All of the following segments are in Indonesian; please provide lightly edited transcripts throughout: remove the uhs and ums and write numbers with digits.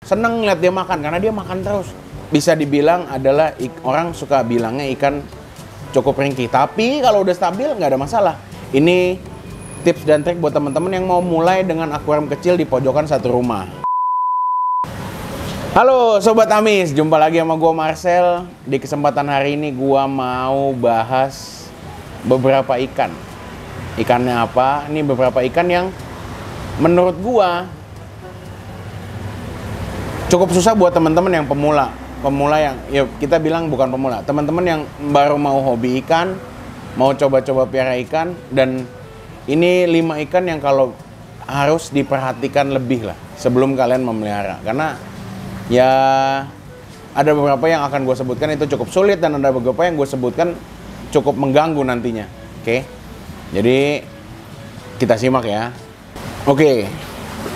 seneng lihat dia makan karena dia makan terus. Bisa dibilang adalah orang suka bilangnya ikan cukup ringkih, tapi kalau udah stabil nggak ada masalah. Ini tips dan trik buat teman-teman yang mau mulai dengan akuarium kecil di pojokan satu rumah. Halo Sobat Amis, jumpa lagi sama gua Marcel. Di kesempatan hari ini gua mau bahas beberapa ikan. Ikannya apa? Ini beberapa ikan yang menurut gua cukup susah buat teman-teman yang pemula yang ya kita bilang bukan pemula, teman-teman yang baru mau hobi ikan, mau coba-coba piara ikan. Dan ini 5 ikan yang kalau harus diperhatikan lebih lah sebelum kalian memelihara, karena ya ada beberapa yang akan gue sebutkan itu cukup sulit dan ada beberapa yang gue sebutkan cukup mengganggu nantinya. Oke, jadi kita simak ya. Oke,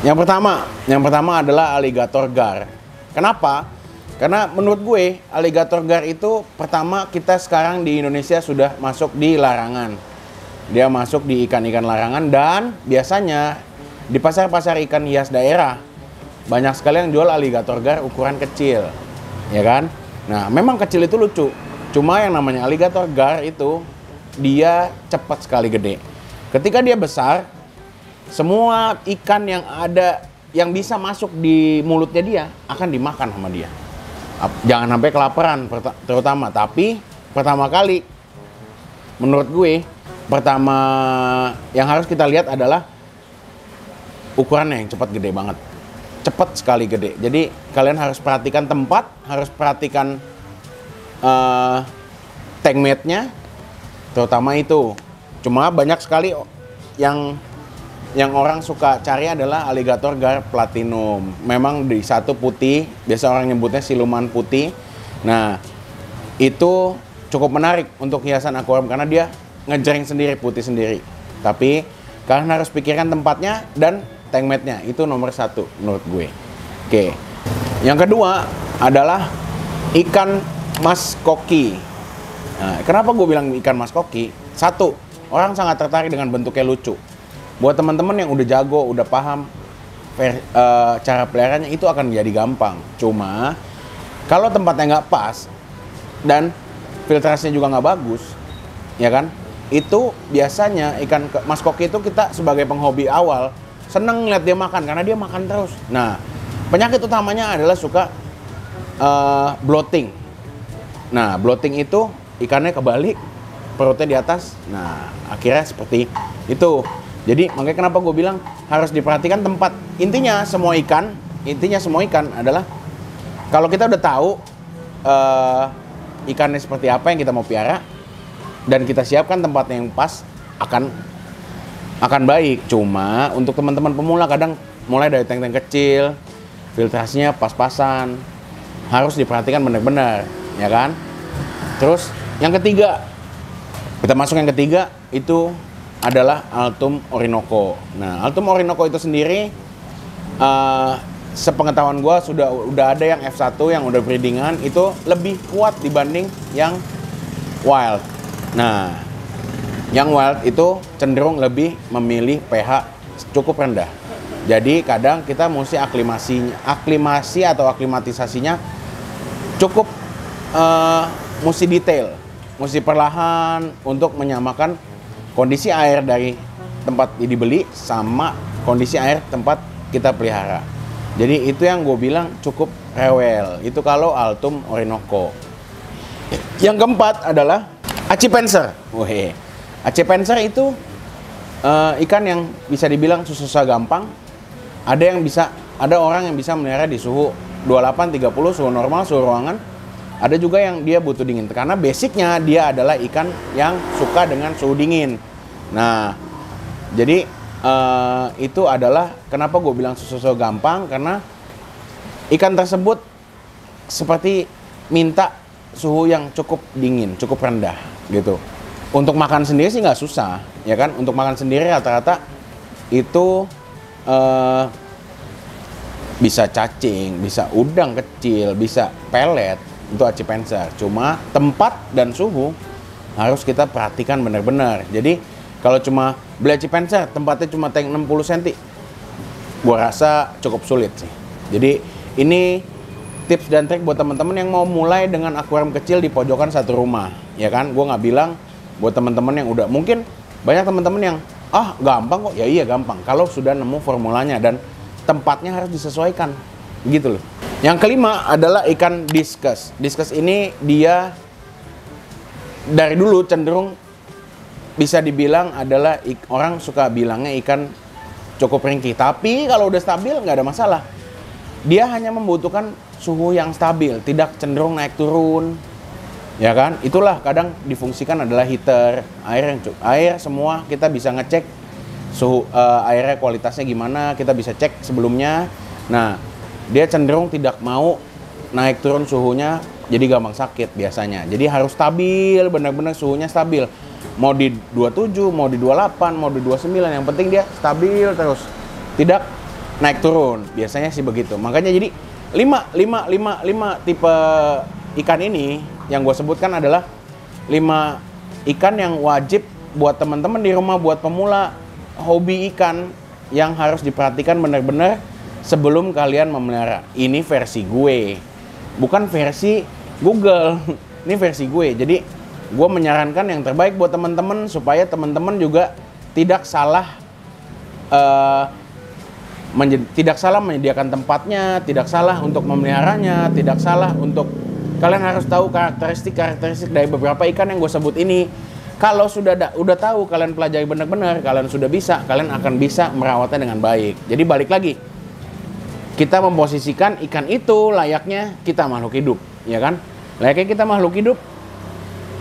yang pertama adalah alligator gar. Kenapa? Karena menurut gue alligator gar itu pertama, kita sekarang di Indonesia sudah masuk di larangan. Dia masuk di ikan-ikan larangan, dan biasanya di pasar-pasar ikan hias daerah banyak sekali yang jual alligator gar ukuran kecil, ya kan? Nah, memang kecil itu lucu. Cuma yang namanya alligator gar itu dia cepat sekali gede. Ketika dia besar, semua ikan yang ada yang bisa masuk di mulutnya dia akan dimakan sama dia. Jangan sampai kelaparan terutama. Tapi pertama kali menurut gue pertama yang harus kita lihat adalah ukurannya yang cepat gede banget. Cepat sekali gede. Jadi kalian harus perhatikan tempat, harus perhatikan tank mate-nya, terutama itu. Cuma banyak sekali yang orang suka cari adalah alligator gar platinum. Memang di satu putih, biasa orang nyebutnya siluman putih. Nah, itu cukup menarik untuk hiasan akuarium karena dia ngejreng sendiri, putih sendiri. Tapi kalian harus pikirkan tempatnya dan tank mate-nya, itu nomor 1 menurut gue. Oke. Yang kedua adalah ikan mas koki. Nah, kenapa gue bilang ikan mas koki? 1, orang sangat tertarik dengan bentuknya lucu. Buat teman-teman yang udah jago, udah paham cara peliharanya, itu akan jadi gampang. Cuma kalau tempatnya nggak pas dan filtrasinya juga nggak bagus, ya kan? Itu biasanya ikan mas koki itu kita sebagai penghobi awal seneng lihat dia makan karena dia makan terus. Nah, penyakit utamanya adalah suka bloating. Nah, bloating itu ikannya kebalik, perutnya di atas. Nah, akhirnya seperti itu. Jadi makanya kenapa gue bilang harus diperhatikan tempat. Intinya semua ikan adalah kalau kita udah tahu ikannya seperti apa yang kita mau piara dan kita siapkan tempatnya yang pas, akan baik. Cuma untuk teman-teman pemula kadang mulai dari tank-tank kecil, filtrasinya pas-pasan, harus diperhatikan benar-benar, ya kan? Terus yang ketiga, kita masuk yang ketiga itu adalah Altum Orinoco. Nah, Altum Orinoco itu sendiri sepengetahuan gue udah ada yang F1 yang udah breedingan, itu lebih kuat dibanding yang wild. Nah, yang wild itu cenderung lebih memilih pH cukup rendah. Jadi kadang kita mesti aklimasi atau aklimatisasinya cukup mesti detail, mesti perlahan untuk menyamakan kondisi air dari tempat dibeli sama kondisi air tempat kita pelihara. Jadi itu yang gue bilang cukup rewel. Itu kalau Altum Orinoco. Yang keempat adalah Acipenser. Acipenser itu ikan yang bisa dibilang susah gampang. Ada orang yang bisa melihara di suhu 28, 30, suhu normal, suhu ruangan. Ada juga yang dia butuh dingin, karena basicnya dia adalah ikan yang suka dengan suhu dingin. Nah, jadi itu adalah kenapa gue bilang susah gampang, karena ikan tersebut seperti minta suhu yang cukup dingin, cukup rendah gitu. Untuk makan sendiri sih nggak susah, ya kan? Untuk makan sendiri rata-rata itu bisa cacing, bisa udang kecil, bisa pelet. Itu Acipenser. Cuma tempat dan suhu harus kita perhatikan benar-benar. Jadi kalau cuma beli Acipenser tempatnya cuma tank 60 cm, gua rasa cukup sulit sih. Jadi Ini tips dan trik buat teman-teman yang mau mulai dengan akuarium kecil di pojokan satu rumah, ya kan? Gue nggak bilang buat teman-teman yang udah, mungkin banyak teman-teman yang gampang kok. Ya iya gampang kalau sudah nemu formulanya dan tempatnya harus disesuaikan, gitu loh. Yang kelima adalah ikan discus. Discus ini dia dari dulu cenderung bisa dibilang adalah orang suka bilangnya ikan cukup ringkih, tapi kalau udah stabil nggak ada masalah. Dia hanya membutuhkan suhu yang stabil, tidak cenderung naik turun, ya kan? Itulah kadang difungsikan adalah heater, air semua kita bisa ngecek suhu airnya kualitasnya gimana, kita bisa cek sebelumnya. Nah, dia cenderung tidak mau naik turun suhunya, jadi gampang sakit biasanya. Jadi harus stabil, benar-benar suhunya stabil. Mau di 27, mau di 28, mau di 29, yang penting dia stabil terus. Tidak naik turun, biasanya sih begitu. Makanya jadi 5 tipe ikan ini yang gue sebutkan adalah 5 ikan yang wajib buat teman-teman di rumah, buat pemula hobi ikan, yang harus diperhatikan benar-benar sebelum kalian memelihara. Ini versi gue, bukan versi Google. Ini versi gue. Jadi gue menyarankan yang terbaik buat teman-teman supaya teman-teman juga tidak salah menyediakan tempatnya, tidak salah untuk memeliharanya, tidak salah untuk kalian harus tahu karakteristik dari beberapa ikan yang gue sebut ini. Kalau udah tahu, kalian pelajari benar-benar, kalian sudah bisa, kalian akan bisa merawatnya dengan baik. Jadi balik lagi, kita memposisikan ikan itu layaknya kita makhluk hidup, ya kan? Layaknya kita makhluk hidup,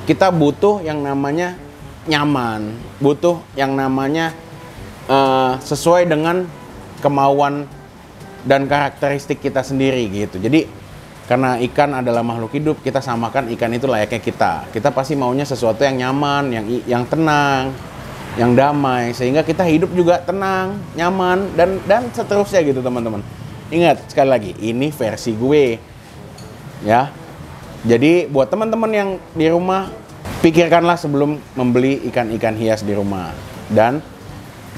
kita butuh yang namanya nyaman, butuh yang namanya sesuai dengan kemauan dan karakteristik kita sendiri gitu. Jadi karena ikan adalah makhluk hidup, kita samakan ikan itu layaknya kita. Kita pasti maunya sesuatu yang nyaman, yang tenang, yang damai, sehingga kita hidup juga tenang, nyaman, dan seterusnya gitu teman-teman. Ingat sekali lagi, ini versi gue, ya. Jadi buat teman-teman yang di rumah, pikirkanlah sebelum membeli ikan-ikan hias di rumah. Dan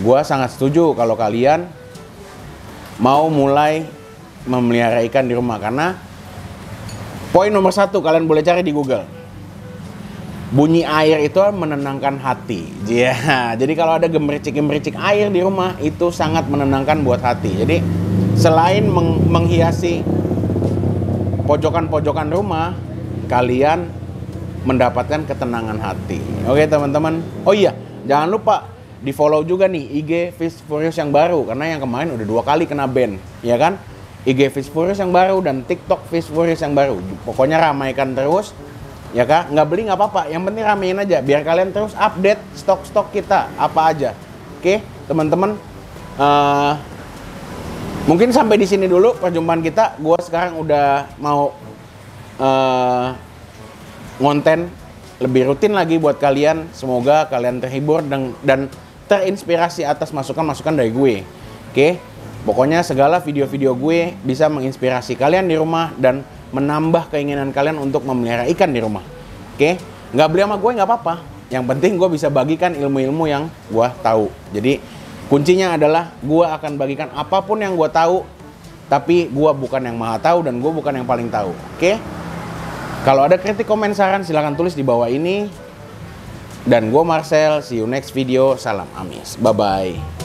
gue sangat setuju kalau kalian mau mulai memelihara ikan di rumah, karena poin nomor 1 kalian boleh cari di Google. Bunyi air itu menenangkan hati. Ya, jadi kalau ada gemericik-gemericik air di rumah itu sangat menenangkan buat hati. Jadi selain menghiasi pojokan-pojokan rumah, kalian mendapatkan ketenangan hati. Oke teman-teman. Oh iya, jangan lupa di follow juga nih IG Fish Furious yang baru, karena yang kemarin udah 2 kali kena ban, ya kan? IG Fish Furious yang baru dan TikTok Fish Furious yang baru. Pokoknya ramaikan terus, ya kak. Nggak beli nggak apa-apa, yang penting ramein aja biar kalian terus update stok-stok kita apa aja. Oke teman-teman, mungkin sampai di sini dulu perjumpaan kita. Gua sekarang udah mau ngonten lebih rutin lagi buat kalian. Semoga kalian terhibur dan terinspirasi atas masukan-masukan dari gue. Oke, pokoknya segala video-video gue bisa menginspirasi kalian di rumah dan menambah keinginan kalian untuk memelihara ikan di rumah. Oke, nggak beli sama gue nggak apa-apa. Yang penting gue bisa bagikan ilmu-ilmu yang gue tahu. Jadi kuncinya adalah gue akan bagikan apapun yang gue tahu, tapi gue bukan yang maha tahu dan gue bukan yang paling tahu. Oke? Kalau ada kritik, komen, saran silahkan tulis di bawah ini. Dan gue Marcel, see you next video. Salam amis. Bye-bye.